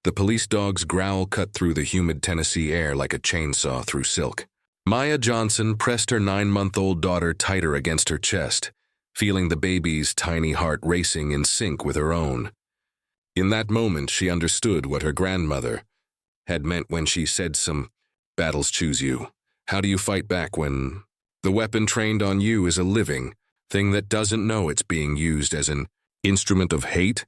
The police dog's growl cut through the humid Tennessee air like a chainsaw through silk. Maya Johnson pressed her 9-month-old daughter tighter against her chest, feeling the baby's tiny heart racing in sync with her own. In that moment, she understood what her grandmother had meant when she said some battles choose you. How do you fight back when the weapon trained on you is a living thing that doesn't know it's being used as an instrument of hate?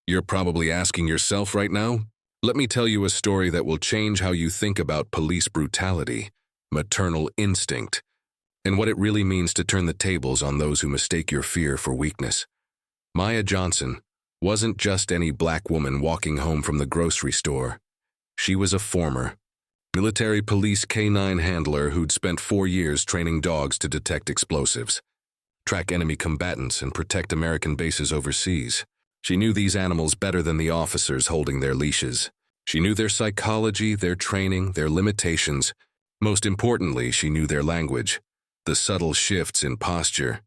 You're probably asking yourself right now. Let me tell you a story that will change how you think about police brutality, maternal instinct, and what it really means to turn the tables on those who mistake your fear for weakness. Maya Johnson wasn't just any black woman walking home from the grocery store. She was a former military police canine handler who'd spent 4 years training dogs to detect explosives, track enemy combatants, and protect American bases overseas. She knew these animals better than the officers holding their leashes. She knew their psychology, their training, their limitations. Most importantly, she knew their language, the subtle shifts in posture,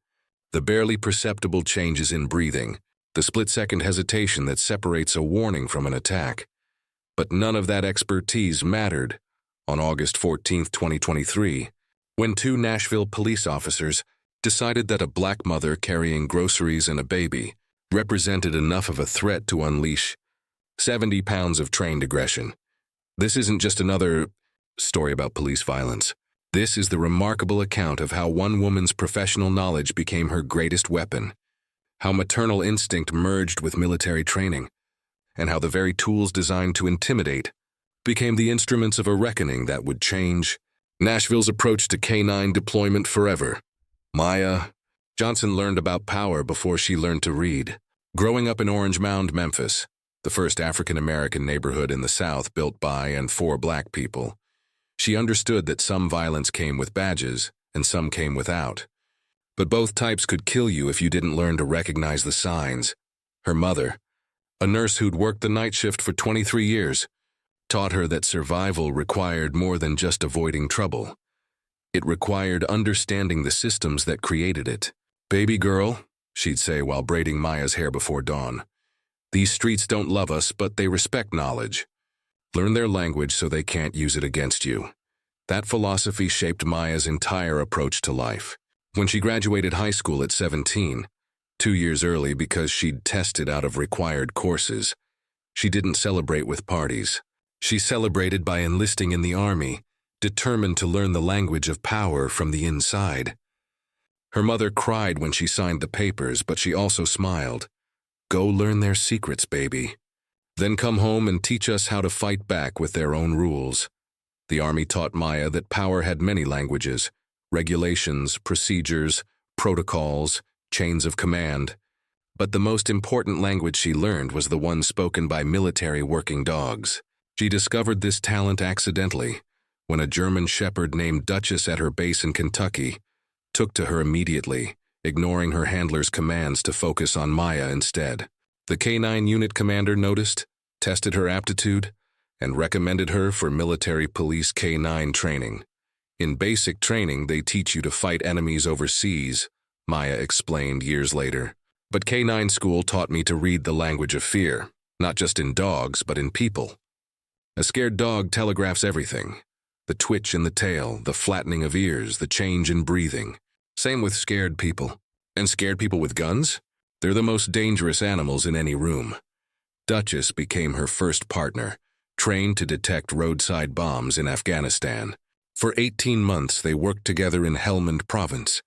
the barely perceptible changes in breathing, the split-second hesitation that separates a warning from an attack. But none of that expertise mattered on August 14, 2023, when 2 Nashville police officers decided that a black mother carrying groceries and a baby represented enough of a threat to unleash 70 pounds of trained aggression. This isn't just another story about police violence. This is the remarkable account of how one woman's professional knowledge became her greatest weapon, how maternal instinct merged with military training, and how the very tools designed to intimidate became the instruments of a reckoning that would change Nashville's approach to canine deployment forever. Maya Johnson learned about power before she learned to read. Growing up in Orange Mound, Memphis, the first African-American neighborhood in the South built by and for black people, she understood that some violence came with badges and some came without. But both types could kill you if you didn't learn to recognize the signs. Her mother, a nurse who'd worked the night shift for 23 years, taught her that survival required more than just avoiding trouble. It required understanding the systems that created it. "Baby girl," she'd say while braiding Maya's hair before dawn, "these streets don't love us, but they respect knowledge. Learn their language so they can't use it against you." That philosophy shaped Maya's entire approach to life. When she graduated high school at 17, 2 years early because she'd tested out of required courses, she didn't celebrate with parties. She celebrated by enlisting in the Army, determined to learn the language of power from the inside. Her mother cried when she signed the papers, but she also smiled. "Go learn their secrets, baby. Then come home and teach us how to fight back with their own rules." The Army taught Maya that power had many languages: regulations, procedures, protocols, chains of command. But the most important language she learned was the one spoken by military working dogs. She discovered this talent accidentally when a German shepherd named Duchess at her base in Kentucky took to her immediately, ignoring her handler's commands to focus on Maya instead. The K-9 unit commander noticed, tested her aptitude, and recommended her for military police K-9 training. "In basic training, they teach you to fight enemies overseas," Maya explained years later. "But K-9 school taught me to read the language of fear, not just in dogs, but in people. A scared dog telegraphs everything: the twitch in the tail, the flattening of ears, the change in breathing. Same with scared people. And scared people with guns? They're the most dangerous animals in any room." Duchess became her first partner, trained to detect roadside bombs in Afghanistan. For 18 months, they worked together in Helmand Province,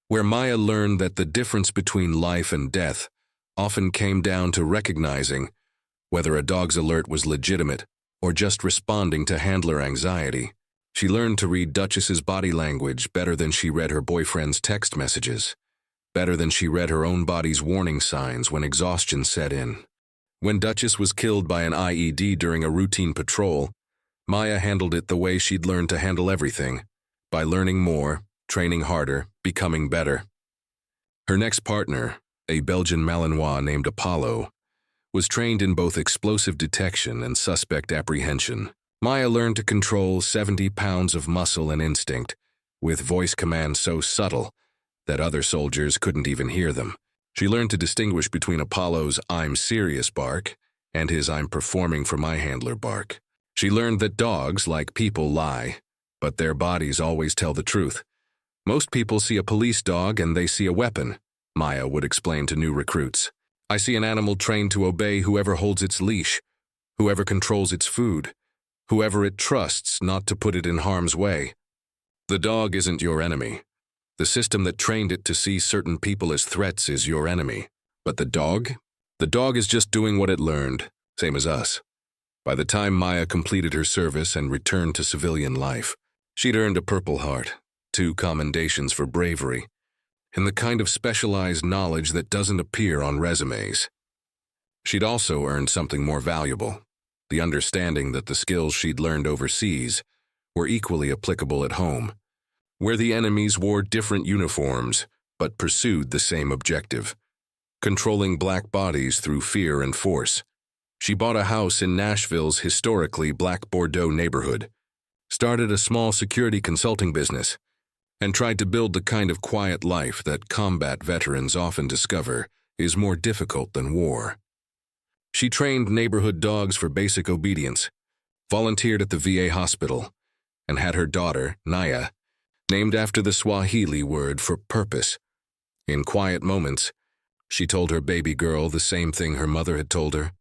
where Maya learned that the difference between life and death often came down to recognizing whether a dog's alert was legitimate or just responding to handler anxiety. She learned to read Duchess's body language better than she read her boyfriend's text messages, better than she read her own body's warning signs when exhaustion set in. When Duchess was killed by an IED during a routine patrol, Maya handled it the way she'd learned to handle everything, by learning more, training harder, becoming better. Her next partner, a Belgian Malinois named Apollo, was trained in both explosive detection and suspect apprehension. Maya learned to control 70 pounds of muscle and instinct, with voice commands so subtle that other soldiers couldn't even hear them. She learned to distinguish between Apollo's "I'm serious" bark and his "I'm performing for my handler" bark. She learned that dogs, like people, lie, but their bodies always tell the truth. Most people see a police dog and they see a weapon, Maya would explain to new recruits. I see an animal trained to obey whoever holds its leash, whoever controls its food, whoever it trusts not to put it in harm's way. The dog isn't your enemy. The system that trained it to see certain people as threats is your enemy. But the dog? The dog is just doing what it learned, same as us. By the time Maya completed her service and returned to civilian life, she'd earned a Purple Heart, 2 commendations for bravery, and the kind of specialized knowledge that doesn't appear on resumes. She'd also earned something more valuable, the understanding that the skills she'd learned overseas were equally applicable at home, where the enemies wore different uniforms but pursued the same objective, controlling black bodies through fear and force. She bought a house in Nashville's historically Black Bordeaux neighborhood, started a small security consulting business, and tried to build the kind of quiet life that combat veterans often discover is more difficult than war. She trained neighborhood dogs for basic obedience, volunteered at the VA hospital, and had her daughter, Naya, named after the Swahili word for purpose. In quiet moments, she told her baby girl the same thing her mother had told her: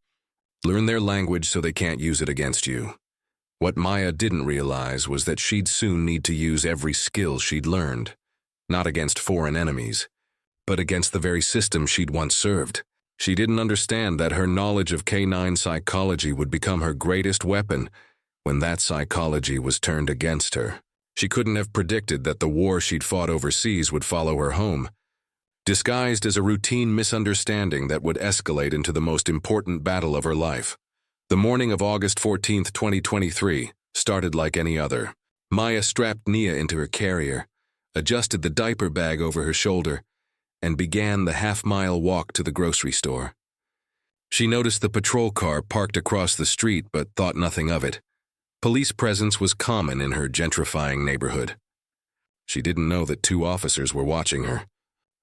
learn their language so they can't use it against you. What Maya didn't realize was that she'd soon need to use every skill she'd learned, not against foreign enemies, but against the very system she'd once served. She didn't understand that her knowledge of canine psychology would become her greatest weapon when that psychology was turned against her. She couldn't have predicted that the war she'd fought overseas would follow her home, disguised as a routine misunderstanding that would escalate into the most important battle of her life. The morning of August 14, 2023, started like any other. Maya strapped Nia into her carrier, adjusted the diaper bag over her shoulder, and began the half-mile walk to the grocery store. She noticed the patrol car parked across the street but thought nothing of it. Police presence was common in her gentrifying neighborhood. She didn't know that 2 officers were watching her,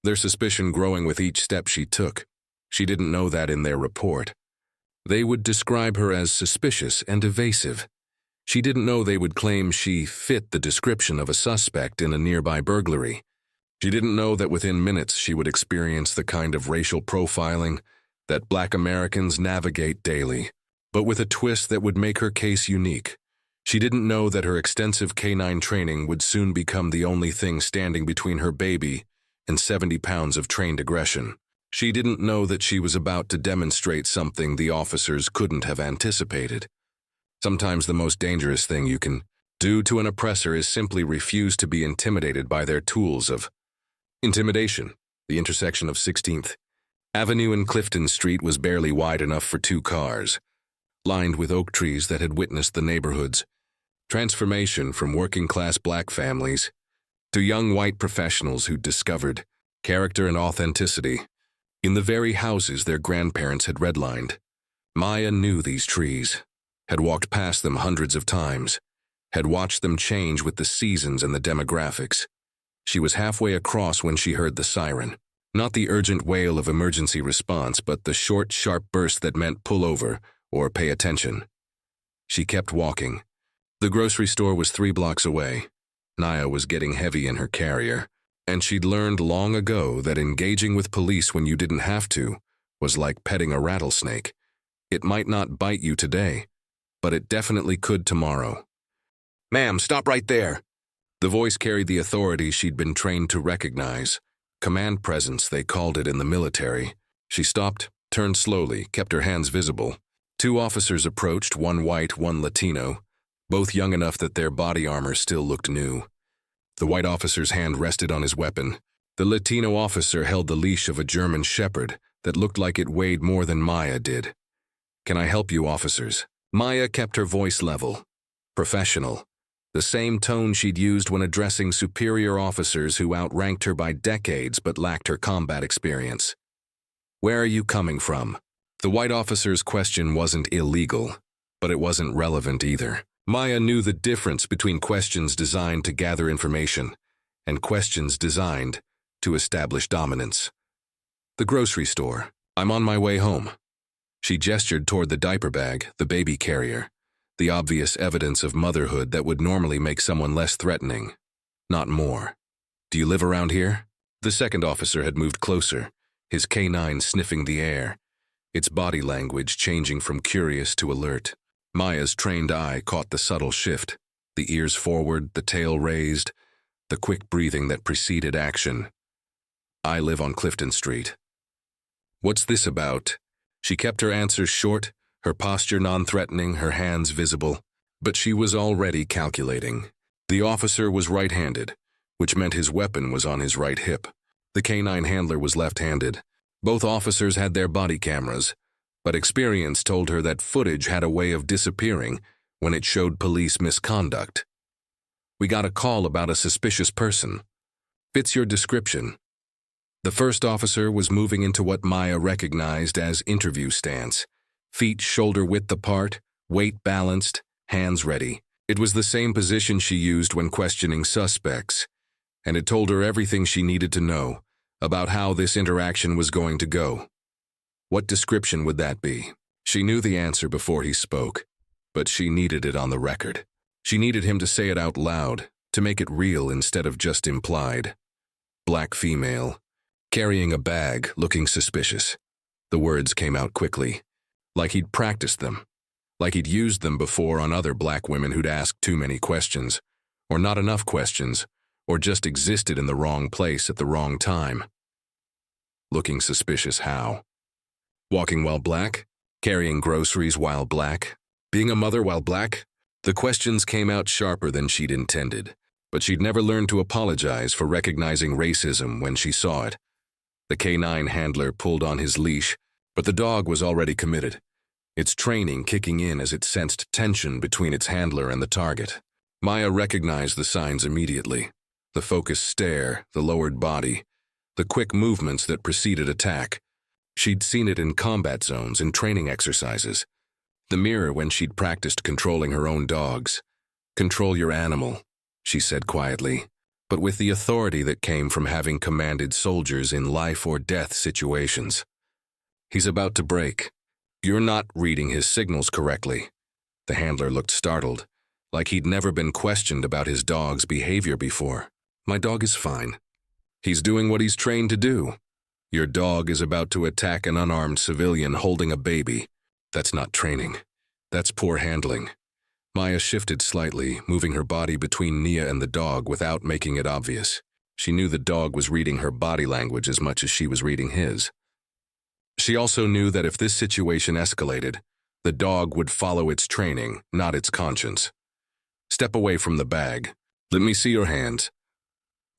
their suspicion growing with each step she took. She didn't know that in their report. They would describe her as suspicious and evasive. She didn't know they would claim she fit the description of a suspect in a nearby burglary. She didn't know that within minutes she would experience the kind of racial profiling that Black Americans navigate daily, but with a twist that would make her case unique. She didn't know that her extensive canine training would soon become the only thing standing between her baby and 70 pounds of trained aggression. She didn't know that she was about to demonstrate something the officers couldn't have anticipated. Sometimes the most dangerous thing you can do to an oppressor is simply refuse to be intimidated by their tools of intimidation. The intersection of 16th Avenue and Clifton Street was barely wide enough for 2 cars, lined with oak trees that had witnessed the neighborhood's transformation from working-class Black families to young white professionals who'd discovered character and authenticity in the very houses their grandparents had redlined. Maya knew these trees, had walked past them hundreds of times, had watched them change with the seasons and the demographics. She was halfway across when she heard the siren. Not the urgent wail of emergency response, but the short, sharp burst that meant pull over or pay attention. She kept walking. The grocery store was 3 blocks away. Naya was getting heavy in her carrier, and she'd learned long ago that engaging with police when you didn't have to was like petting a rattlesnake. It might not bite you today, but it definitely could tomorrow. "Ma'am, stop right there." The voice carried the authority she'd been trained to recognize. Command presence, they called it in the military. She stopped, turned slowly, kept her hands visible. 2 officers approached, 1 white, 1 Latino, both young enough that their body armor still looked new. The white officer's hand rested on his weapon. The Latino officer held the leash of a German shepherd that looked like it weighed more than Maya did. "Can I help you, officers?" Maya kept her voice level, professional, the same tone she'd used when addressing superior officers who outranked her by decades but lacked her combat experience. "Where are you coming from?" The white officer's question wasn't illegal, but it wasn't relevant either. Maya knew the difference between questions designed to gather information and questions designed to establish dominance. "The grocery store. I'm on my way home." She gestured toward the diaper bag, the baby carrier, the obvious evidence of motherhood that would normally make someone less threatening, not more. Do you live around here? The second officer had moved closer, his canine sniffing the air, its body language changing from curious to alert. Maya's trained eye caught the subtle shift, the ears forward, the tail raised, the quick breathing that preceded action. I live on Clifton Street. What's this about? She kept her answers short, her posture non-threatening, her hands visible. But she was already calculating. The officer was right-handed, which meant his weapon was on his right hip. The canine handler was left-handed. Both officers had their body cameras, but experience told her that footage had a way of disappearing when it showed police misconduct. We got a call about a suspicious person. Fits your description. The first officer was moving into what Maya recognized as interview stance, feet shoulder-width apart, weight balanced, hands ready. It was the same position she used when questioning suspects, and it told her everything she needed to know about how this interaction was going to go. What description would that be? She knew the answer before he spoke, but she needed it on the record. She needed him to say it out loud, to make it real instead of just implied. Black female, carrying a bag, looking suspicious. The words came out quickly, like he'd practiced them, like he'd used them before on other black women who'd asked too many questions, or not enough questions, or just existed in the wrong place at the wrong time. Looking suspicious how? Walking while black? Carrying groceries while black? Being a mother while black? The questions came out sharper than she'd intended, but she'd never learned to apologize for recognizing racism when she saw it. The canine handler pulled on his leash, but the dog was already committed, its training kicking in as it sensed tension between its handler and the target. Maya recognized the signs immediately. The focused stare, the lowered body, the quick movements that preceded attack. She'd seen it in combat zones and training exercises. The mirror when she'd practiced controlling her own dogs. Control your animal, she said quietly, but with the authority that came from having commanded soldiers in life or death situations. He's about to break. You're not reading his signals correctly. The handler looked startled, like he'd never been questioned about his dog's behavior before. My dog is fine. He's doing what he's trained to do. Your dog is about to attack an unarmed civilian holding a baby. That's not training. That's poor handling. Maya shifted slightly, moving her body between Nia and the dog without making it obvious. She knew the dog was reading her body language as much as she was reading his. She also knew that if this situation escalated, the dog would follow its training, not its conscience. Step away from the bag. Let me see your hands.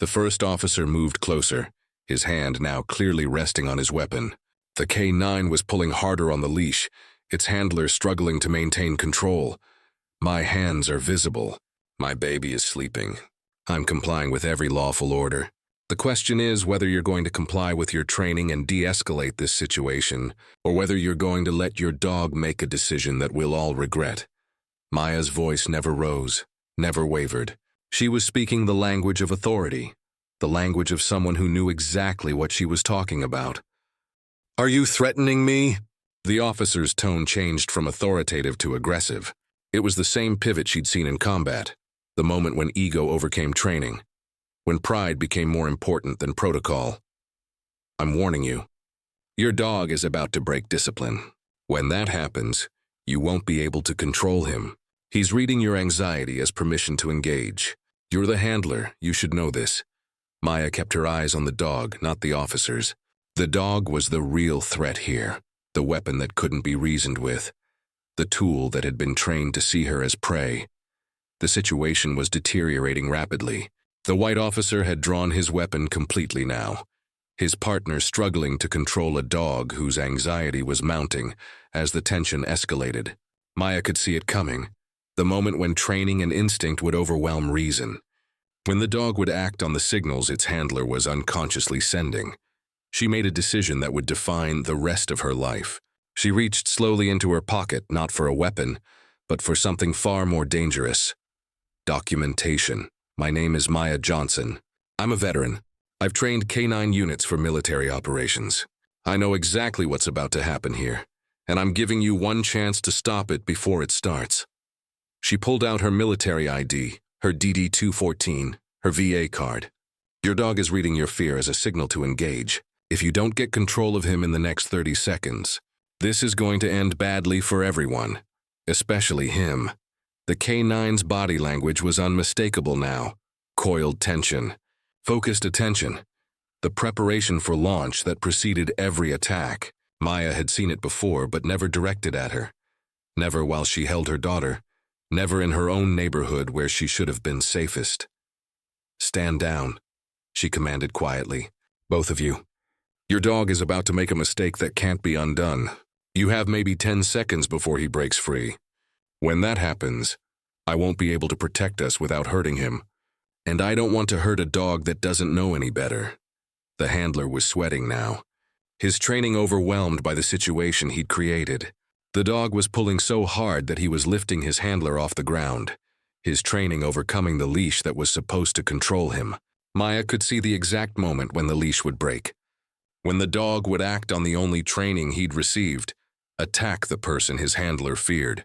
The first officer moved closer, his hand now clearly resting on his weapon. The K9 was pulling harder on the leash, its handler struggling to maintain control. My hands are visible. My baby is sleeping. I'm complying with every lawful order. The question is whether you're going to comply with your training and de-escalate this situation, or whether you're going to let your dog make a decision that we'll all regret. Maya's voice never rose, never wavered. She was speaking the language of authority, the language of someone who knew exactly what she was talking about. Are you threatening me? The officer's tone changed from authoritative to aggressive. It was the same pivot she'd seen in combat, the moment when ego overcame training, when pride became more important than protocol. I'm warning you. Your dog is about to break discipline. When that happens, you won't be able to control him. He's reading your anxiety as permission to engage. You're the handler, you should know this. Maya kept her eyes on the dog, not the officers. The dog was the real threat here, the weapon that couldn't be reasoned with, the tool that had been trained to see her as prey. The situation was deteriorating rapidly. The white officer had drawn his weapon completely now, his partner struggling to control a dog whose anxiety was mounting as the tension escalated. Maya could see it coming, the moment when training and instinct would overwhelm reason, when the dog would act on the signals its handler was unconsciously sending. She made a decision that would define the rest of her life. She reached slowly into her pocket, not for a weapon, but for something far more dangerous. Documentation. My name is Maya Johnson. I'm a veteran. I've trained K9 units for military operations. I know exactly what's about to happen here, and I'm giving you one chance to stop it before it starts." She pulled out her military ID, her DD-214, her VA card. "Your dog is reading your fear as a signal to engage. If you don't get control of him in the next 30 seconds, this is going to end badly for everyone, especially him." The K9's body language was unmistakable now. Coiled tension, focused attention, the preparation for launch that preceded every attack. Maya had seen it before, but never directed at her. Never while she held her daughter. Never in her own neighborhood where she should have been safest. "Stand down," she commanded quietly. "Both of you. Your dog is about to make a mistake that can't be undone. You have maybe 10 seconds before he breaks free. When that happens, I won't be able to protect us without hurting him. And I don't want to hurt a dog that doesn't know any better." The handler was sweating now, his training overwhelmed by the situation he'd created. The dog was pulling so hard that he was lifting his handler off the ground, his training overcoming the leash that was supposed to control him. Maya could see the exact moment when the leash would break, when the dog would act on the only training he'd received, attack the person his handler feared.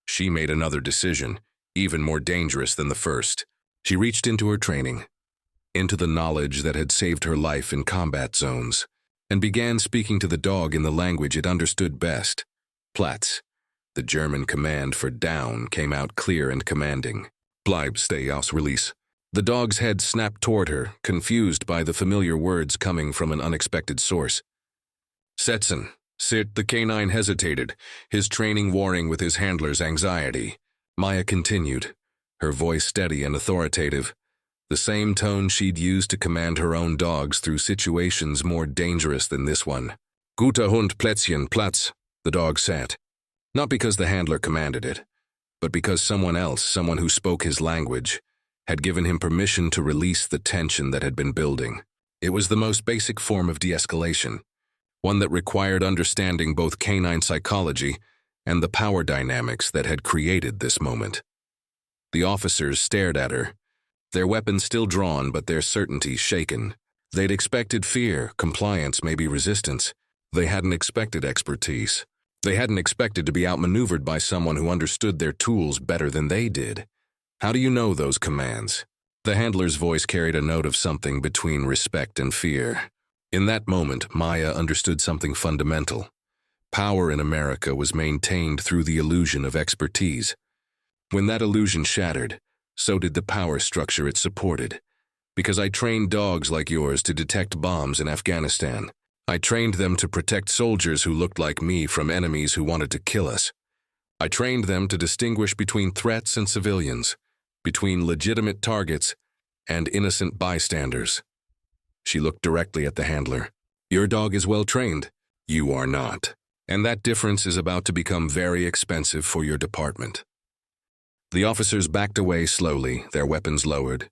She made another decision, even more dangerous than the first. She reached into her training, into the knowledge that had saved her life in combat zones, and began speaking to the dog in the language it understood best. Platz, the German command for down, came out clear and commanding. "Bleib, stay aus, release." The dog's head snapped toward her, confused by the familiar words coming from an unexpected source. "Setzen, sit." The canine hesitated, his training warring with his handler's anxiety. Maya continued, her voice steady and authoritative, the same tone she'd used to command her own dogs through situations more dangerous than this one. "Guter Hund, Plätzchen, Platz." The dog sat. Not because the handler commanded it, but because someone else, someone who spoke his language, had given him permission to release the tension that had been building. It was the most basic form of de-escalation, one that required understanding both canine psychology and the power dynamics that had created this moment. The officers stared at her, their weapons still drawn but their certainty shaken. They'd expected fear, compliance, maybe resistance. They hadn't expected expertise. They hadn't expected to be outmaneuvered by someone who understood their tools better than they did. "How do you know those commands?" The handler's voice carried a note of something between respect and fear. In that moment, Maya understood something fundamental. Power in America was maintained through the illusion of expertise. When that illusion shattered, so did the power structure it supported. Because I trained dogs like yours to detect bombs in Afghanistan. I trained them to protect soldiers who looked like me from enemies who wanted to kill us. I trained them to distinguish between threats and civilians, between legitimate targets and innocent bystanders. She looked directly at the handler. "Your dog is well trained. You are not. And that difference is about to become very expensive for your department." The officers backed away slowly, their weapons lowered,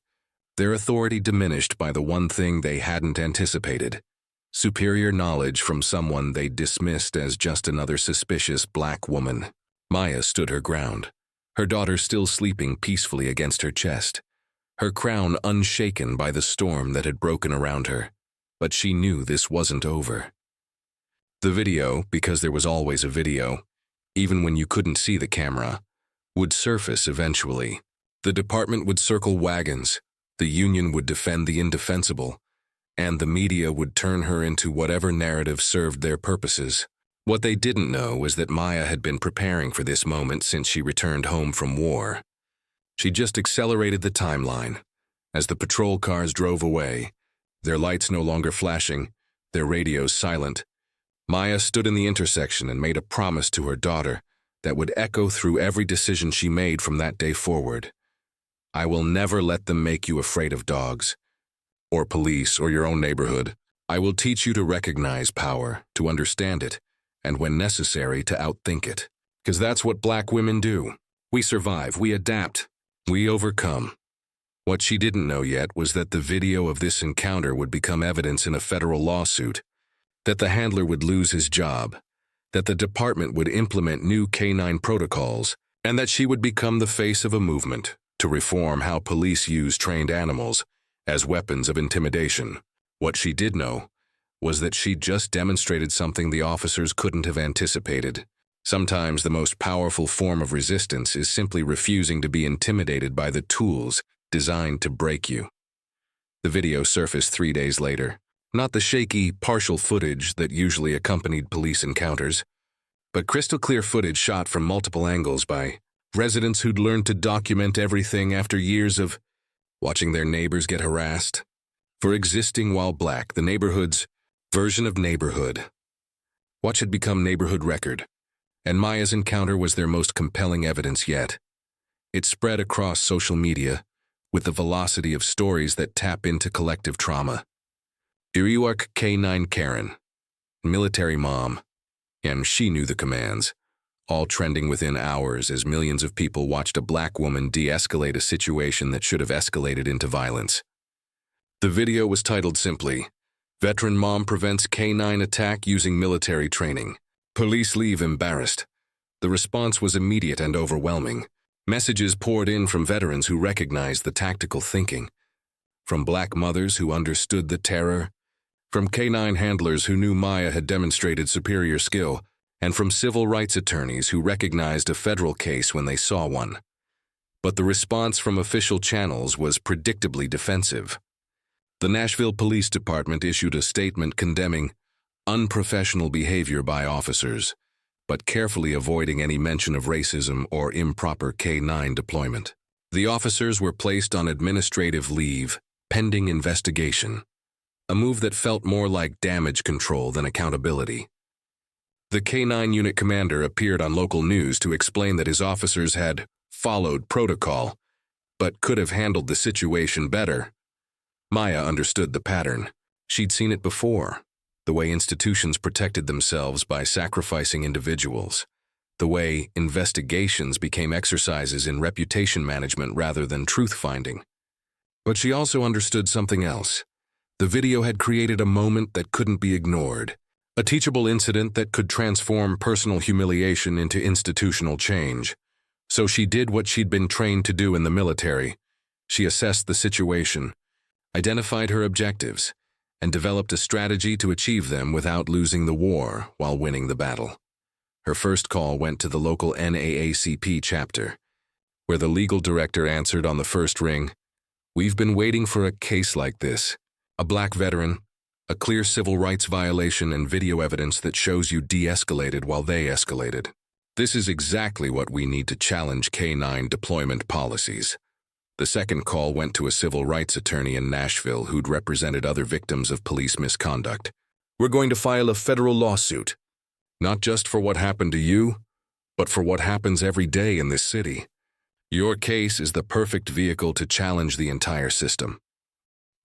their authority diminished by the one thing they hadn't anticipated: superior knowledge from someone they dismissed as just another suspicious black woman. Maya stood her ground, her daughter still sleeping peacefully against her chest, her crown unshaken by the storm that had broken around her. But she knew this wasn't over. The video, because there was always a video, even when you couldn't see the camera, would surface eventually. The department would circle wagons, the union would defend the indefensible, and the media would turn her into whatever narrative served their purposes. What they didn't know was that Maya had been preparing for this moment since she returned home from war. She just accelerated the timeline. As the patrol cars drove away, their lights no longer flashing, their radios silent, Maya stood in the intersection and made a promise to her daughter that would echo through every decision she made from that day forward. "I will never let them make you afraid of dogs, or police, or your own neighborhood. I will teach you to recognize power, to understand it, and when necessary, to outthink it. Because that's what black women do. We survive, we adapt, we overcome." What she didn't know yet was that the video of this encounter would become evidence in a federal lawsuit, that the handler would lose his job, that the department would implement new canine protocols, and that she would become the face of a movement to reform how police use trained animals as weapons of intimidation. What she did know was that she just demonstrated something the officers couldn't have anticipated. Sometimes the most powerful form of resistance is simply refusing to be intimidated by the tools designed to break you. The video surfaced 3 days later. Not the shaky, partial footage that usually accompanied police encounters, but crystal clear footage shot from multiple angles by residents who'd learned to document everything after years of watching their neighbors get harassed for existing while black, the neighborhood's version of neighborhood. Watch had become neighborhood record, and Maya's encounter was their most compelling evidence yet. It spread across social media with the velocity of stories that tap into collective trauma. Iriwak K9 Karen, military mom, and she knew the commands, all trending within hours as millions of people watched a black woman de-escalate a situation that should have escalated into violence. The video was titled simply, "Veteran Mom Prevents K9 Attack Using Military Training. Police Leave Embarrassed." The response was immediate and overwhelming. Messages poured in from veterans who recognized the tactical thinking, from black mothers who understood the terror, from K9 handlers who knew Maya had demonstrated superior skill, and from civil rights attorneys who recognized a federal case when they saw one. But the response from official channels was predictably defensive. The Nashville Police Department issued a statement condemning unprofessional behavior by officers, but carefully avoiding any mention of racism or improper K9 deployment. The officers were placed on administrative leave, pending investigation, a move that felt more like damage control than accountability. The K9 unit commander appeared on local news to explain that his officers had followed protocol, but could have handled the situation better. Maya understood the pattern. She'd seen it before, the way institutions protected themselves by sacrificing individuals, the way investigations became exercises in reputation management rather than truth-finding. But she also understood something else. The video had created a moment that couldn't be ignored, a teachable incident that could transform personal humiliation into institutional change. So she did what she'd been trained to do in the military. She assessed the situation, identified her objectives, and developed a strategy to achieve them without losing the war while winning the battle. Her first call went to the local NAACP chapter, where the legal director answered on the first ring, "We've been waiting for a case like this. A black veteran, a clear civil rights violation, and video evidence that shows you de-escalated while they escalated. This is exactly what we need to challenge K9 deployment policies." The second call went to a civil rights attorney in Nashville who'd represented other victims of police misconduct. "We're going to file a federal lawsuit, not just for what happened to you, but for what happens every day in this city. Your case is the perfect vehicle to challenge the entire system."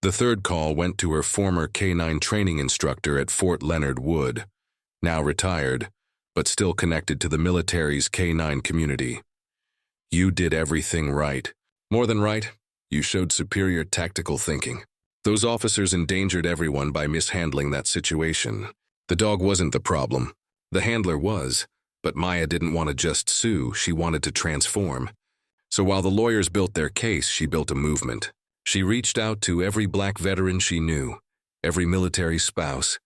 The third call went to her former K9 training instructor at Fort Leonard Wood, now retired, but still connected to the military's K9 community. "You did everything right. More than right, you showed superior tactical thinking. Those officers endangered everyone by mishandling that situation. The dog wasn't the problem. The handler was, but Maya didn't want to just sue, she wanted to transform. So while the lawyers built their case, she built a movement. She reached out to every black veteran she knew, every military spouse,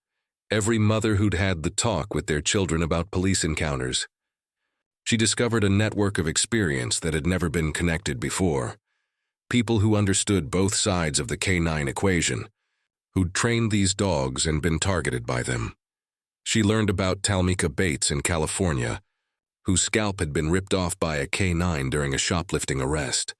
every mother who'd had the talk with their children about police encounters. She discovered a network of experience that had never been connected before. People who understood both sides of the K9 equation, who'd trained these dogs and been targeted by them. She learned about Talmika Bates in California, whose scalp had been ripped off by a K9 during a shoplifting arrest.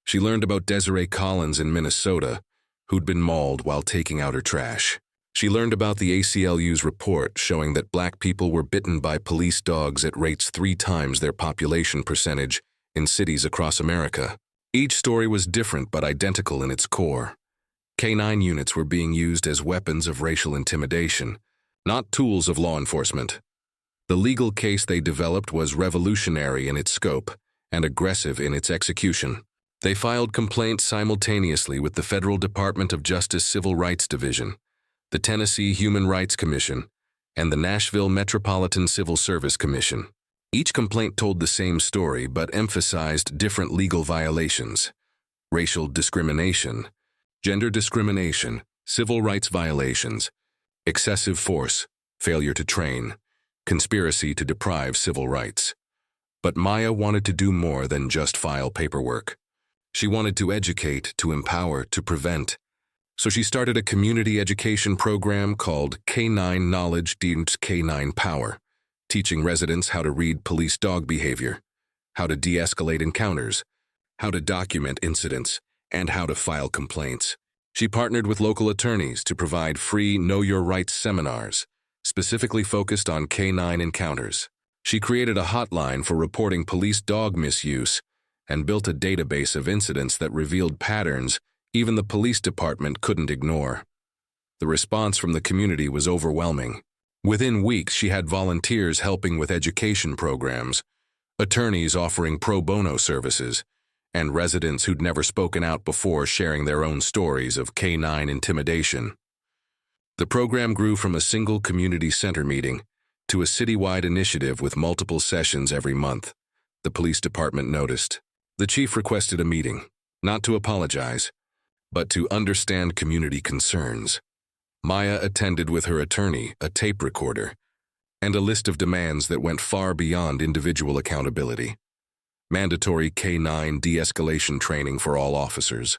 She learned about Desiree Collins in Minnesota, who'd been mauled while taking out her trash. She learned about the ACLU's report showing that black people were bitten by police dogs at rates 3 times their population percentage in cities across America. Each story was different but identical in its core. K9 units were being used as weapons of racial intimidation, not tools of law enforcement. The legal case they developed was revolutionary in its scope and aggressive in its execution. They filed complaints simultaneously with the Federal Department of Justice Civil Rights Division, the Tennessee Human Rights Commission, and the Nashville Metropolitan Civil Service Commission. Each complaint told the same story but emphasized different legal violations: racial discrimination, gender discrimination, civil rights violations, excessive force, failure to train, conspiracy to deprive civil rights. But Maya wanted to do more than just file paperwork. She wanted to educate, to empower, to prevent. So she started a community education program called K9 Knowledge Dienst K9 Power, teaching residents how to read police dog behavior, how to de-escalate encounters, how to document incidents, and how to file complaints. She partnered with local attorneys to provide free Know Your Rights seminars, specifically focused on K9 encounters. She created a hotline for reporting police dog misuse and built a database of incidents that revealed patterns even the police department couldn't ignore. The response from the community was overwhelming. Within weeks, she had volunteers helping with education programs, attorneys offering pro bono services, and residents who'd never spoken out before sharing their own stories of K9 intimidation. The program grew from a single community center meeting to a citywide initiative with multiple sessions every month. The police department noticed. The chief requested a meeting, not to apologize, but to understand community concerns. Maya attended with her attorney, a tape recorder, and a list of demands that went far beyond individual accountability. Mandatory K9 de-escalation training for all officers,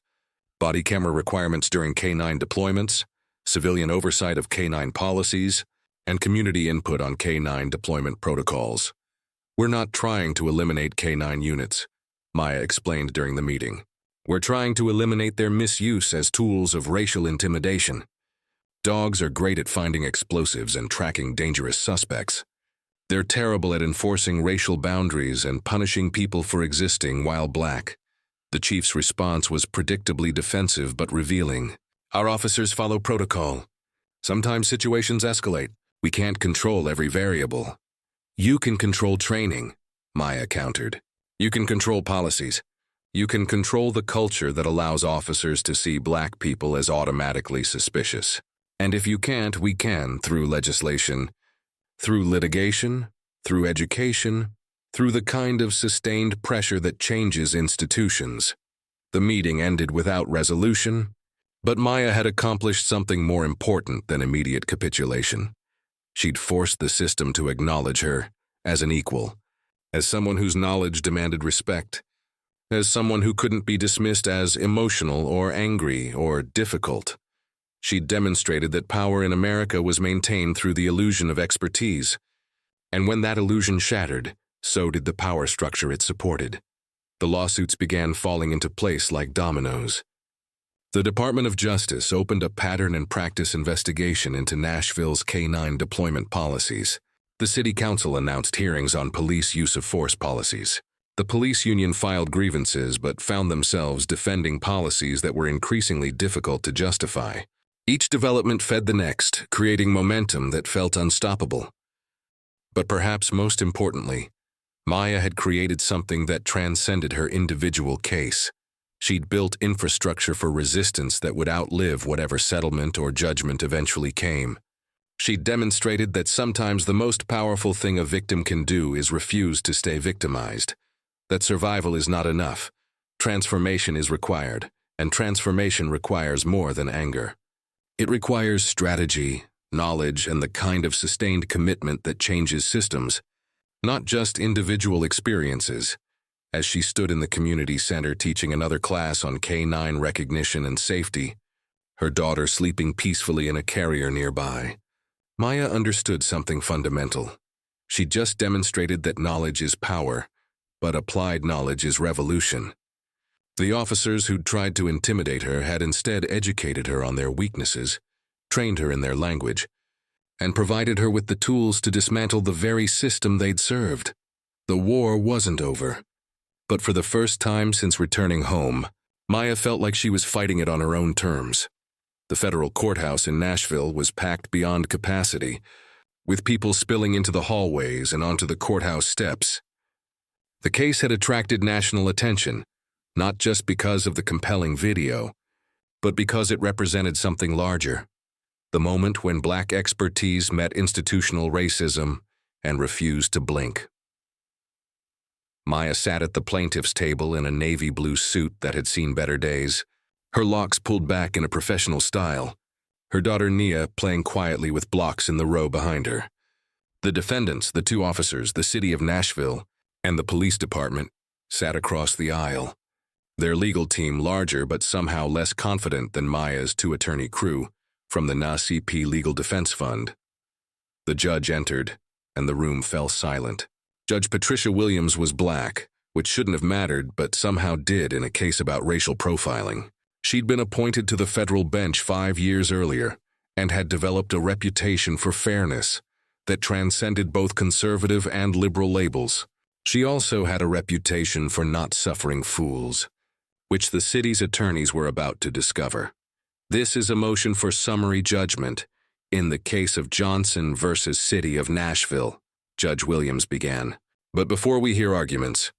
body camera requirements during K9 deployments, civilian oversight of K9 policies, and community input on K9 deployment protocols. "We're not trying to eliminate K9 units," Maya explained during the meeting. "We're trying to eliminate their misuse as tools of racial intimidation. Dogs are great at finding explosives and tracking dangerous suspects. They're terrible at enforcing racial boundaries and punishing people for existing while black." The chief's response was predictably defensive but revealing. "Our officers follow protocol. Sometimes situations escalate. We can't control every variable." "You can control training," Maya countered. "You can control policies. You can control the culture that allows officers to see black people as automatically suspicious. And if you can't, we can, through legislation, through litigation, through education, through the kind of sustained pressure that changes institutions." The meeting ended without resolution, but Maya had accomplished something more important than immediate capitulation. She'd forced the system to acknowledge her as an equal, as someone whose knowledge demanded respect, as someone who couldn't be dismissed as emotional or angry or difficult. She'd demonstrated that power in America was maintained through the illusion of expertise, and when that illusion shattered, so did the power structure it supported. The lawsuits began falling into place like dominoes. The Department of Justice opened a pattern and practice investigation into Nashville's K9 deployment policies. The City Council announced hearings on police use of force policies. The police union filed grievances but found themselves defending policies that were increasingly difficult to justify. Each development fed the next, creating momentum that felt unstoppable. But perhaps most importantly, Maya had created something that transcended her individual case. She'd built infrastructure for resistance that would outlive whatever settlement or judgment eventually came. She'd demonstrated that sometimes the most powerful thing a victim can do is refuse to stay victimized, that survival is not enough. Transformation is required, and transformation requires more than anger. It requires strategy, knowledge, and the kind of sustained commitment that changes systems, not just individual experiences. As she stood in the community center teaching another class on K9 recognition and safety, her daughter sleeping peacefully in a carrier nearby, Maya understood something fundamental. She just demonstrated that knowledge is power, but applied knowledge is revolution. The officers who'd tried to intimidate her had instead educated her on their weaknesses, trained her in their language, and provided her with the tools to dismantle the very system they'd served. The war wasn't over. But for the first time since returning home, Maya felt like she was fighting it on her own terms. The federal courthouse in Nashville was packed beyond capacity, with people spilling into the hallways and onto the courthouse steps. The case had attracted national attention, not just because of the compelling video, but because it represented something larger. The moment when black expertise met institutional racism and refused to blink. Maya sat at the plaintiff's table in a navy blue suit that had seen better days, her locks pulled back in a professional style, her daughter Nia playing quietly with blocks in the row behind her. The defendants, the two officers, the city of Nashville, and the police department, sat across the aisle. Their legal team larger but somehow less confident than Maya's two-attorney crew from the NACP Legal Defense Fund. The judge entered, and the room fell silent. Judge Patricia Williams was black, which shouldn't have mattered but somehow did in a case about racial profiling. She'd been appointed to the federal bench 5 years earlier and had developed a reputation for fairness that transcended both conservative and liberal labels. She also had a reputation for not suffering fools, which the city's attorneys were about to discover. This is a motion for summary judgment in the case of Johnson versus City of Nashville, Judge Williams began. But before we hear arguments,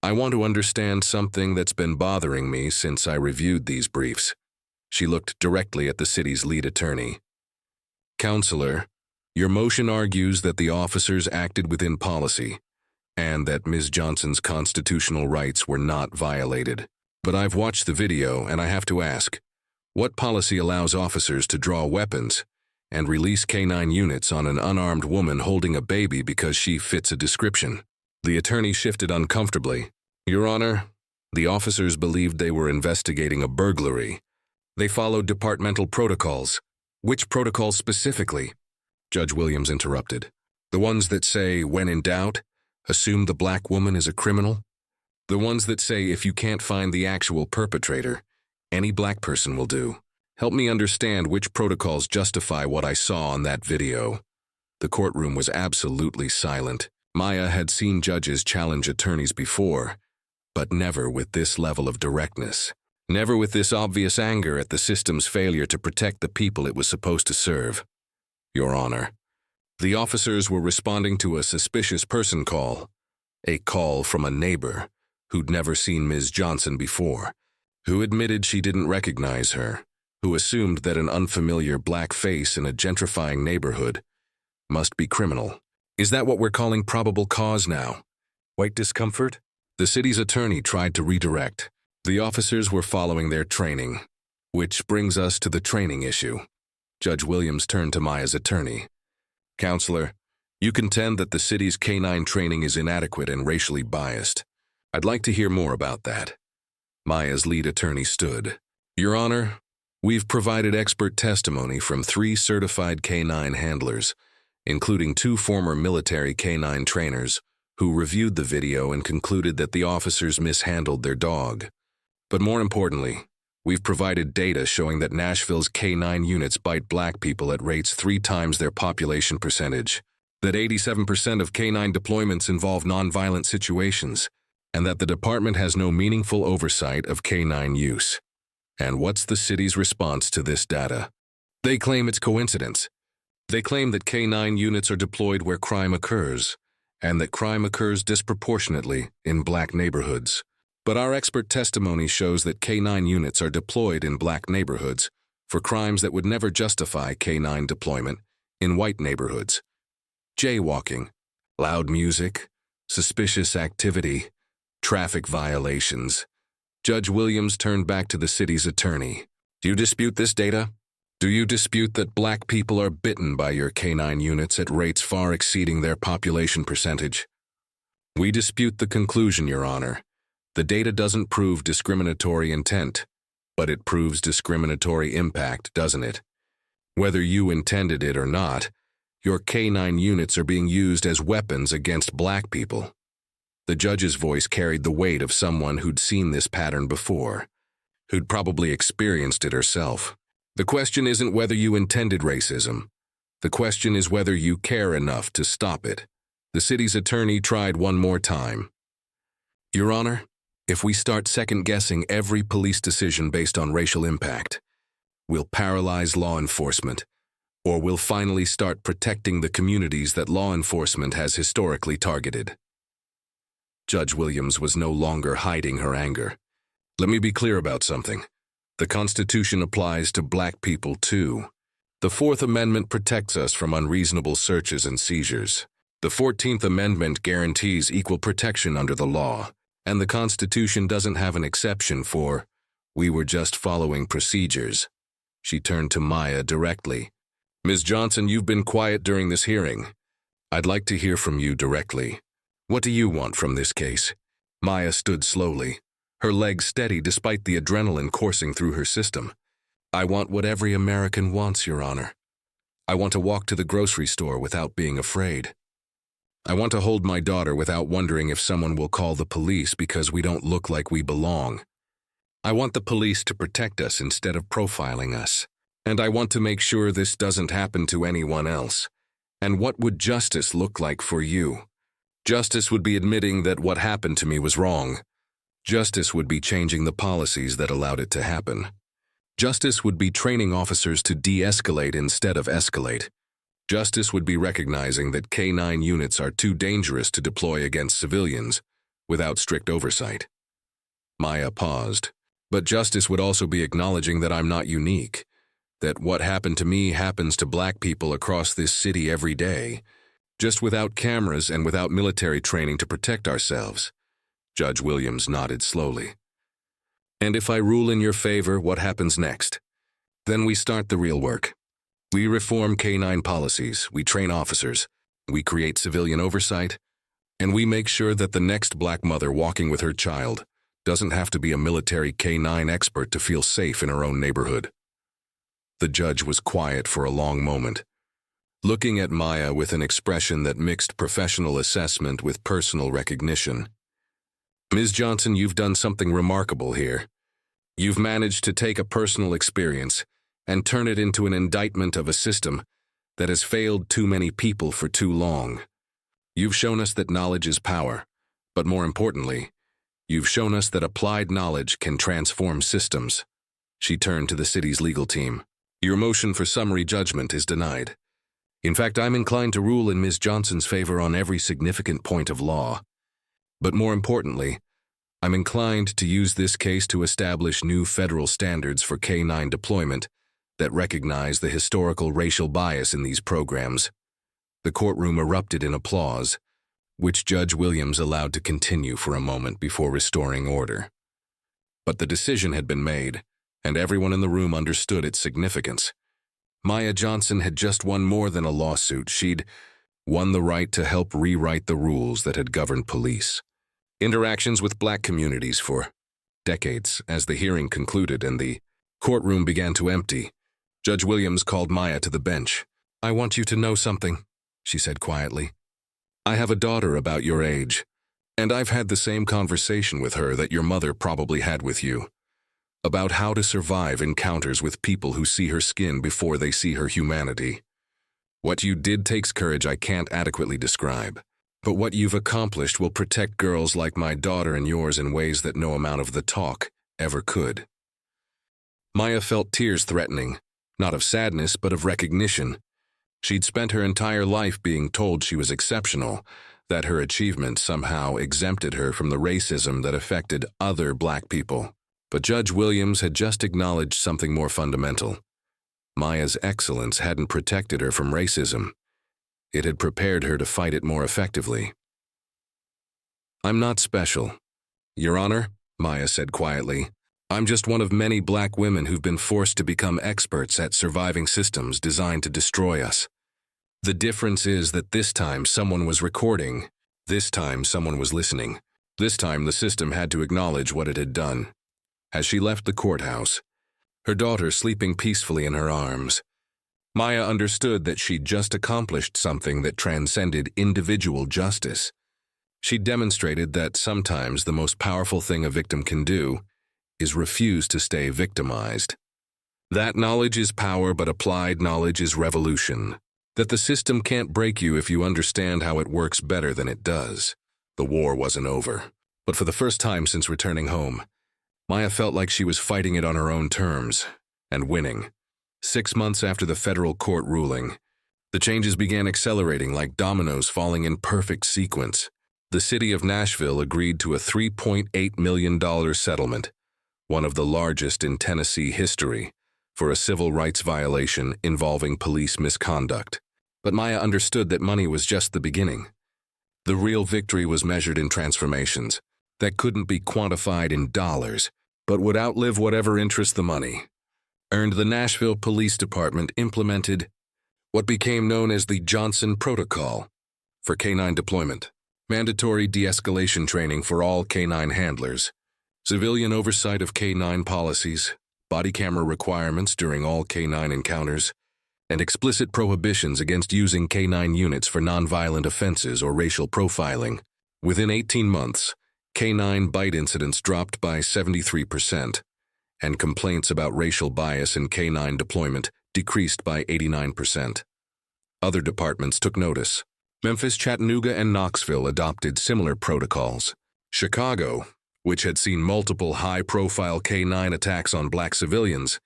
I want to understand something that's been bothering me since I reviewed these briefs. She looked directly at the city's lead attorney. Counselor, your motion argues that the officers acted within policy and that Ms. Johnson's constitutional rights were not violated. But I've watched the video and I have to ask, what policy allows officers to draw weapons and release K-9 units on an unarmed woman holding a baby because she fits a description? The attorney shifted uncomfortably. Your Honor, the officers believed they were investigating a burglary. They followed departmental protocols. Which protocols specifically? Judge Williams interrupted. The ones that say, when in doubt, assume the black woman is a criminal? The ones that say if you can't find the actual perpetrator, any black person will do. Help me understand which protocols justify what I saw on that video. The courtroom was absolutely silent. Maya had seen judges challenge attorneys before, but never with this level of directness. Never with this obvious anger at the system's failure to protect the people it was supposed to serve. Your Honor, the officers were responding to a suspicious person call, a call from a neighbor who'd never seen Ms. Johnson before, who admitted she didn't recognize her, who assumed that an unfamiliar black face in a gentrifying neighborhood must be criminal. Is that what we're calling probable cause now? White discomfort? The city's attorney tried to redirect. The officers were following their training, which brings us to the training issue. Judge Williams turned to Maya's attorney. Counselor, you contend that the city's K-9 training is inadequate and racially biased. I'd like to hear more about that. Maya's lead attorney stood. Your Honor, we've provided expert testimony from 3 certified K-9 handlers, including 2 former military K-9 trainers, who reviewed the video and concluded that the officers mishandled their dog. But more importantly, we've provided data showing that Nashville's K-9 units bite black people at rates 3 times their population percentage, that 87% of K-9 deployments involve nonviolent situations, and that the department has no meaningful oversight of K-9 use. And what's the city's response to this data? They claim it's coincidence. They claim that K-9 units are deployed where crime occurs, and that crime occurs disproportionately in black neighborhoods. But our expert testimony shows that K-9 units are deployed in black neighborhoods for crimes that would never justify K-9 deployment in white neighborhoods. Jaywalking, loud music, suspicious activity, traffic violations. Judge Williams turned back to the city's attorney. Do you dispute this data? Do you dispute that black people are bitten by your K-9 units at rates far exceeding their population percentage? We dispute the conclusion, Your Honor. The data doesn't prove discriminatory intent, but it proves discriminatory impact, doesn't it? Whether you intended it or not, your K-9 units are being used as weapons against black people. The judge's voice carried the weight of someone who'd seen this pattern before, who'd probably experienced it herself. The question isn't whether you intended racism. The question is whether you care enough to stop it. The city's attorney tried one more time. Your Honor, if we start second-guessing every police decision based on racial impact, we'll paralyze law enforcement, or we'll finally start protecting the communities that law enforcement has historically targeted. Judge Williams was no longer hiding her anger. Let me be clear about something. The Constitution applies to black people too. The 4th Amendment protects us from unreasonable searches and seizures. The 14th Amendment guarantees equal protection under the law, and the Constitution doesn't have an exception for, we were just following procedures. She turned to Maya directly. Ms. Johnson, you've been quiet during this hearing. I'd like to hear from you directly. What do you want from this case? Maya stood slowly, her legs steady despite the adrenaline coursing through her system. I want what every American wants, Your Honor. I want to walk to the grocery store without being afraid. I want to hold my daughter without wondering if someone will call the police because we don't look like we belong. I want the police to protect us instead of profiling us. And I want to make sure this doesn't happen to anyone else. And what would justice look like for you? Justice would be admitting that what happened to me was wrong. Justice would be changing the policies that allowed it to happen. Justice would be training officers to de-escalate instead of escalate. Justice would be recognizing that K-9 units are too dangerous to deploy against civilians without strict oversight. Maya paused. But justice would also be acknowledging that I'm not unique, that what happened to me happens to black people across this city every day, just without cameras and without military training to protect ourselves. Judge Williams nodded slowly. And if I rule in your favor, what happens next? Then we start the real work. We reform K-9 policies, we train officers, we create civilian oversight, and we make sure that the next black mother walking with her child doesn't have to be a military K-9 expert to feel safe in her own neighborhood. The judge was quiet for a long moment, looking at Maya with an expression that mixed professional assessment with personal recognition. Ms. Johnson, you've done something remarkable here. You've managed to take a personal experience and turn it into an indictment of a system that has failed too many people for too long. You've shown us that knowledge is power, but more importantly, you've shown us that applied knowledge can transform systems. She turned to the city's legal team. Your motion for summary judgment is denied. In fact, I'm inclined to rule in Ms. Johnson's favor on every significant point of law. But more importantly, I'm inclined to use this case to establish new federal standards for K-9 deployment that recognize the historical racial bias in these programs. The courtroom erupted in applause, which Judge Williams allowed to continue for a moment before restoring order. But the decision had been made, and everyone in the room understood its significance. Maya Johnson had just won more than a lawsuit. She'd won the right to help rewrite the rules that had governed police. Interactions with black communities for decades. As the hearing concluded and the courtroom began to empty, Judge Williams called Maya to the bench. I want you to know something, she said quietly. I have a daughter about your age, and I've had the same conversation with her that your mother probably had with you, about how to survive encounters with people who see her skin before they see her humanity. What you did takes courage I can't adequately describe, but what you've accomplished will protect girls like my daughter and yours in ways that no amount of the talk ever could. Maya felt tears threatening, not of sadness but of recognition. She'd spent her entire life being told she was exceptional, that her achievements somehow exempted her from the racism that affected other black people. But Judge Williams had just acknowledged something more fundamental. Maya's excellence hadn't protected her from racism. It had prepared her to fight it more effectively. I'm not special, Your Honor, Maya said quietly. I'm just one of many black women who've been forced to become experts at surviving systems designed to destroy us. The difference is that this time someone was recording. This time someone was listening. This time the system had to acknowledge what it had done. As she left the courthouse, her daughter sleeping peacefully in her arms, Maya understood that she'd just accomplished something that transcended individual justice. She demonstrated that sometimes the most powerful thing a victim can do is refuse to stay victimized. That knowledge is power, but applied knowledge is revolution. That the system can't break you if you understand how it works better than it does. The war wasn't over, but for the first time since returning home, Maya felt like she was fighting it on her own terms, and winning. 6 months after the federal court ruling, the changes began accelerating like dominoes falling in perfect sequence. The city of Nashville agreed to a $3.8 million settlement, one of the largest in Tennessee history, for a civil rights violation involving police misconduct. But Maya understood that money was just the beginning. The real victory was measured in transformations that couldn't be quantified in dollars, but would outlive whatever interest the money. earned the Nashville Police Department implemented what became known as the Johnson Protocol for canine deployment, mandatory de-escalation training for all canine handlers, civilian oversight of canine policies, body camera requirements during all canine encounters, and explicit prohibitions against using canine units for nonviolent offenses or racial profiling. Within 18 months, canine bite incidents dropped by 73%, and complaints about racial bias in canine deployment decreased by 89%. Other departments took notice. Memphis, Chattanooga, and Knoxville adopted similar protocols. Chicago, which had seen multiple high-profile canine attacks on black civilians,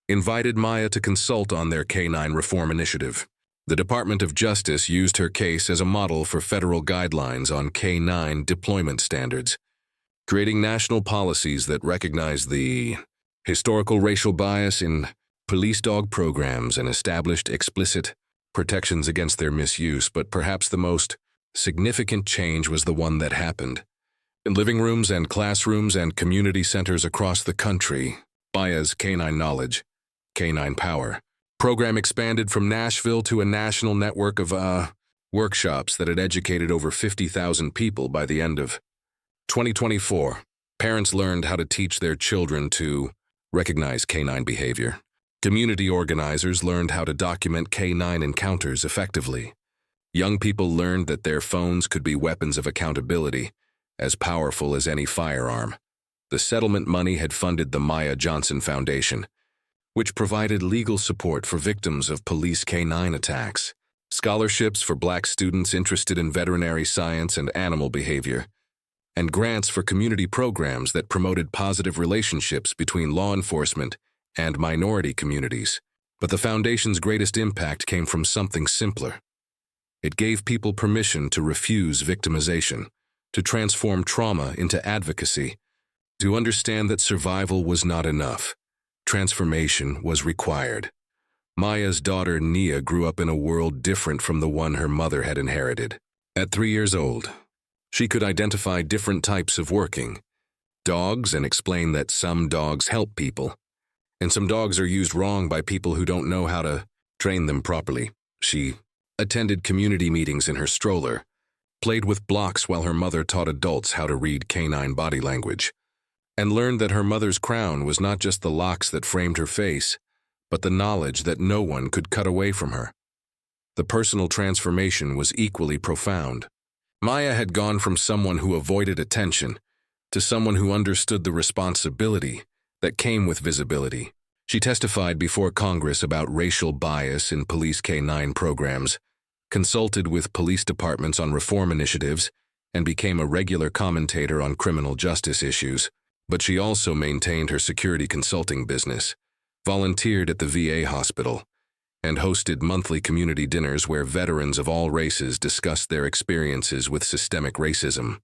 invited Maya to consult on their canine reform initiative. The Department of Justice used her case as a model for federal guidelines on canine deployment standards, creating national policies that recognize the historical racial bias in police dog programs and established explicit protections against their misuse. But perhaps the most significant change was the one that happened. In living rooms and classrooms and community centers across the country, Maya's Canine Knowledge, Canine Power program expanded from Nashville to a national network of workshops that had educated over 50,000 people by the end of 2024. Parents learned how to teach their children to recognize canine behavior. Community organizers learned how to document canine encounters effectively. Young people learned that their phones could be weapons of accountability, as powerful as any firearm. The settlement money had funded the Maya Johnson Foundation, which provided legal support for victims of police canine attacks, scholarships for black students interested in veterinary science and animal behavior, and grants for community programs that promoted positive relationships between law enforcement and minority communities. But the foundation's greatest impact came from something simpler. It gave people permission to refuse victimization, to transform trauma into advocacy, to understand that survival was not enough. Transformation was required. Maya's daughter, Nia, grew up in a world different from the one her mother had inherited. At 3 years old, she could identify different types of working dogs and explain that some dogs help people, and some dogs are used wrong by people who don't know how to train them properly. She attended community meetings in her stroller, played with blocks while her mother taught adults how to read canine body language, and learned that her mother's crown was not just the locks that framed her face, but the knowledge that no one could cut away from her. The personal transformation was equally profound. Maya had gone from someone who avoided attention to someone who understood the responsibility that came with visibility. She testified before Congress about racial bias in police canine programs, consulted with police departments on reform initiatives, and became a regular commentator on criminal justice issues. But she also maintained her security consulting business, volunteered at the VA hospital, and hosted monthly community dinners where veterans of all races discussed their experiences with systemic racism.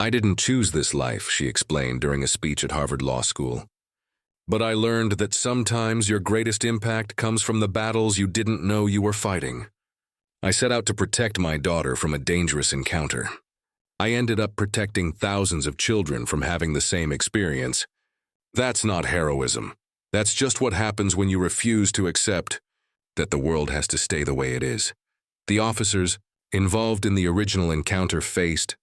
"I didn't choose this life," she explained during a speech at Harvard Law School. "But I learned that sometimes your greatest impact comes from the battles you didn't know you were fighting. I set out to protect my daughter from a dangerous encounter. I ended up protecting thousands of children from having the same experience. That's not heroism. That's just what happens when you refuse to accept that the world has to stay the way it is." The officers involved in the original encounter faced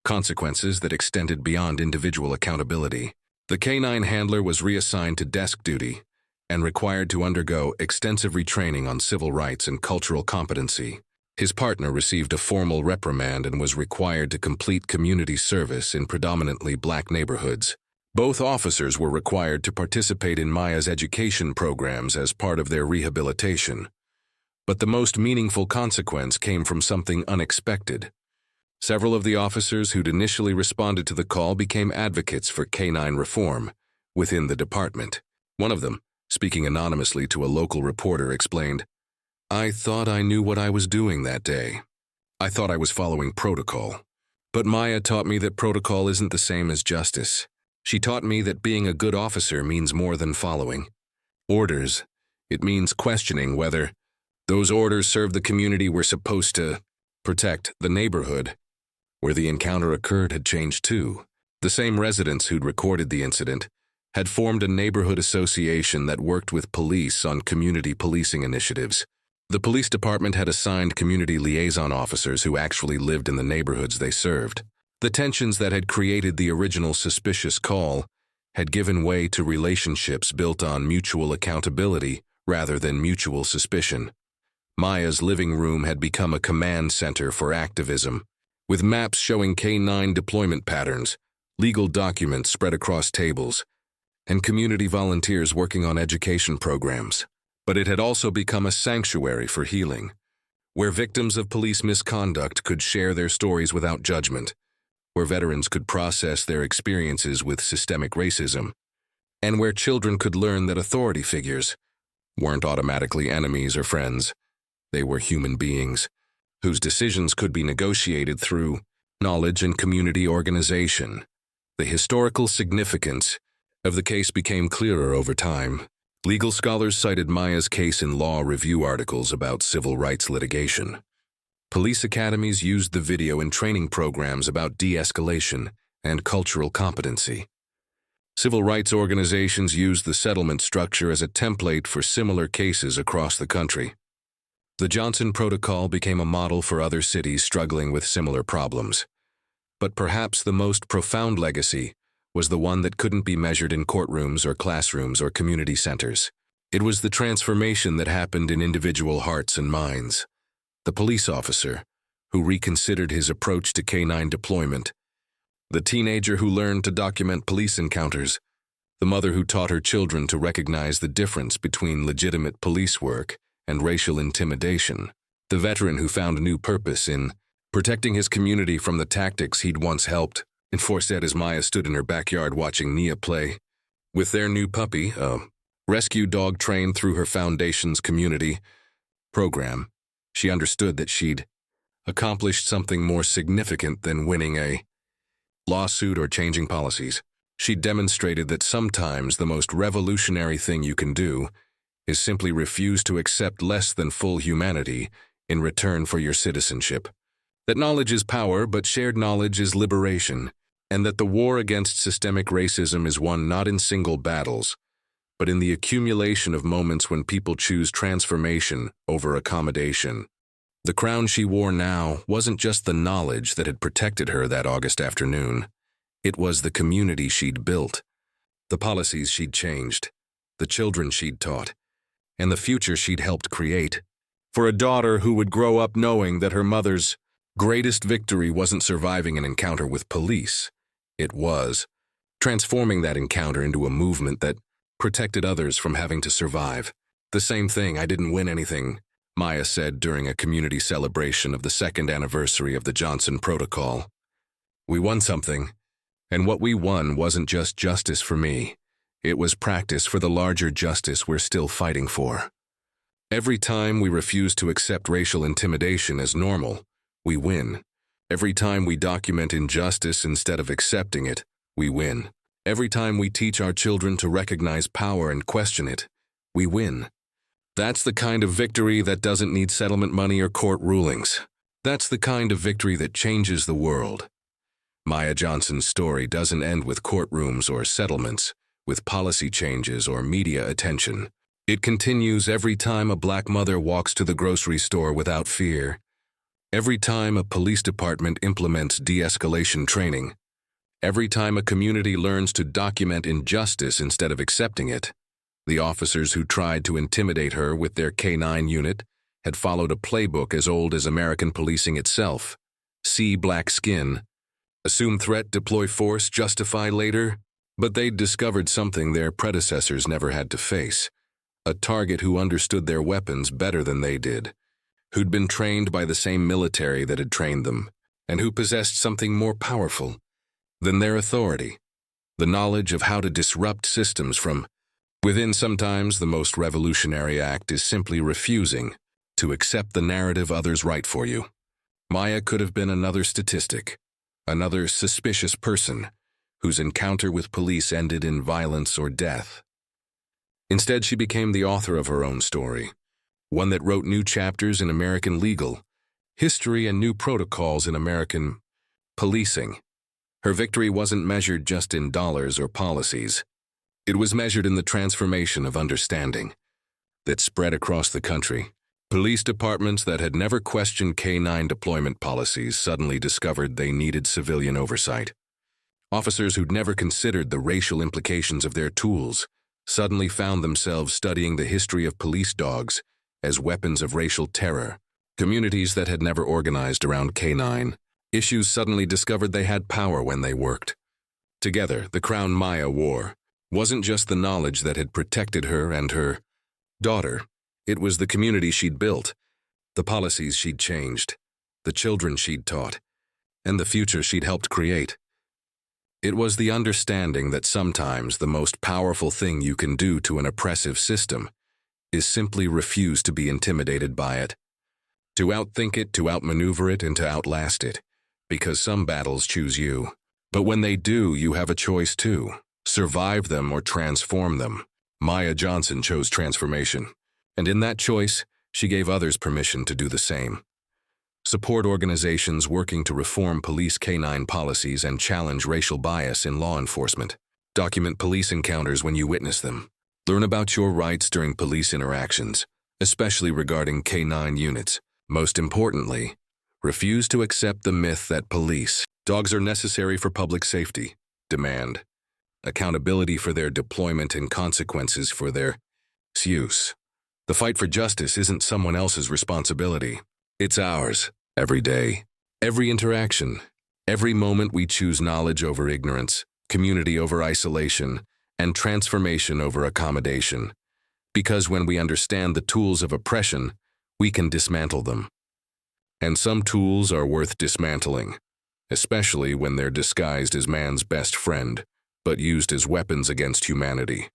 consequences that extended beyond individual accountability. The canine handler was reassigned to desk duty and required to undergo extensive retraining on civil rights and cultural competency. His partner received a formal reprimand and was required to complete community service in predominantly black neighborhoods. Both officers were required to participate in Maya's education programs as part of their rehabilitation. But the most meaningful consequence came from something unexpected. Several of the officers who'd initially responded to the call became advocates for canine reform within the department. One of them, speaking anonymously to a local reporter, explained, "I thought I knew what I was doing that day. I thought I was following protocol. But Maya taught me that protocol isn't the same as justice. She taught me that being a good officer means more than following orders. It means questioning whether those orders serve the community we're supposed to protect. The neighborhood where the encounter occurred had changed too. The same residents who'd recorded the incident had formed a neighborhood association that worked with police on community policing initiatives. The police department had assigned community liaison officers who actually lived in the neighborhoods they served. The tensions that had created the original suspicious call had given way to relationships built on mutual accountability rather than mutual suspicion. Maya's living room had become a command center for activism, with maps showing K-9 deployment patterns, legal documents spread across tables, and community volunteers working on education programs. But it had also become a sanctuary for healing, where victims of police misconduct could share their stories without judgment, where veterans could process their experiences with systemic racism, and where children could learn that authority figures weren't automatically enemies or friends. They were human beings, whose decisions could be negotiated through knowledge and community organization. The historical significance of the case became clearer over time. Legal scholars cited Maya's case in law review articles about civil rights litigation. Police academies used the video in training programs about de-escalation and cultural competency. Civil rights organizations used the settlement structure as a template for similar cases across the country. The Johnson Protocol became a model for other cities struggling with similar problems. But perhaps the most profound legacy was the one that couldn't be measured in courtrooms or classrooms or community centers. It was the transformation that happened in individual hearts and minds. The police officer, who reconsidered his approach to K-9 deployment. The teenager who learned to document police encounters. The mother who taught her children to recognize the difference between legitimate police work and racial intimidation. The veteran who found a new purpose in protecting his community from the tactics he'd once helped enforced as Maya stood in her backyard watching Nia play with their new puppy, a rescue dog trained through her foundation's community program. She understood that she'd accomplished something more significant than winning a lawsuit or changing policies. She demonstrated that sometimes the most revolutionary thing you can do is simply refuse to accept less than full humanity in return for your citizenship. That knowledge is power, but shared knowledge is liberation, and that the war against systemic racism is won not in single battles, but in the accumulation of moments when people choose transformation over accommodation. The crown she wore now wasn't just the knowledge that had protected her that August afternoon. It was the community she'd built, the policies she'd changed, the children she'd taught, and the future she'd helped create. For a daughter who would grow up knowing that her mother's greatest victory wasn't surviving an encounter with police. It was transforming that encounter into a movement that protected others from having to survive. The same thing, I didn't win anything, Maya said during a community celebration of the second anniversary of the Johnson Protocol. We won something, and what we won wasn't just justice for me. It was practice for the larger justice we're still fighting for. Every time we refuse to accept racial intimidation as normal, we win. Every time we document injustice instead of accepting it, we win. Every time we teach our children to recognize power and question it, we win. That's the kind of victory that doesn't need settlement money or court rulings. That's the kind of victory that changes the world. Maya Johnson's story doesn't end with courtrooms or settlements, with policy changes or media attention. It continues every time a black mother walks to the grocery store without fear. Every time a police department implements de-escalation training, every time a community learns to document injustice instead of accepting it. The officers who tried to intimidate her with their K-9 unit had followed a playbook as old as American policing itself. See black skin, assume threat, deploy force, justify later. But they'd discovered something their predecessors never had to face. A target who understood their weapons better than they did, who'd been trained by the same military that had trained them, and who possessed something more powerful than their authority, the knowledge of how to disrupt systems from within. Sometimes the most revolutionary act is simply refusing to accept the narrative others write for you. Maya could have been another statistic, another suspicious person whose encounter with police ended in violence or death. Instead, she became the author of her own story, one that wrote new chapters in American legal history and new protocols in American policing. Her victory wasn't measured just in dollars or policies. It was measured in the transformation of understanding that spread across the country. Police departments that had never questioned K-9 deployment policies suddenly discovered they needed civilian oversight. Officers who'd never considered the racial implications of their tools suddenly found themselves studying the history of police dogs as weapons of racial terror. Communities that had never organized around K-9 issues suddenly discovered they had power when they worked. Together, the crown Maya wore wasn't just the knowledge that had protected her and her daughter. It was the community she'd built, the policies she'd changed, the children she'd taught, and the future she'd helped create. It was the understanding that sometimes the most powerful thing you can do to an oppressive system is simply refuse to be intimidated by it, to outthink it, to outmaneuver it, and to outlast it, because some battles choose you. But when they do, you have a choice too. Survive them or transform them. Maya Johnson chose transformation, and in that choice, she gave others permission to do the same. Support organizations working to reform police K-9 policies and challenge racial bias in law enforcement. Document police encounters when you witness them. Learn about your rights during police interactions, especially regarding K-9 units. Most importantly, refuse to accept the myth that police dogs are necessary for public safety. Demand accountability for their deployment and consequences for their use. The fight for justice isn't someone else's responsibility. It's ours. Every day, every interaction, every moment we choose knowledge over ignorance, community over isolation, and transformation over accommodation. Because when we understand the tools of oppression, we can dismantle them. And some tools are worth dismantling, especially when they're disguised as man's best friend, but used as weapons against humanity.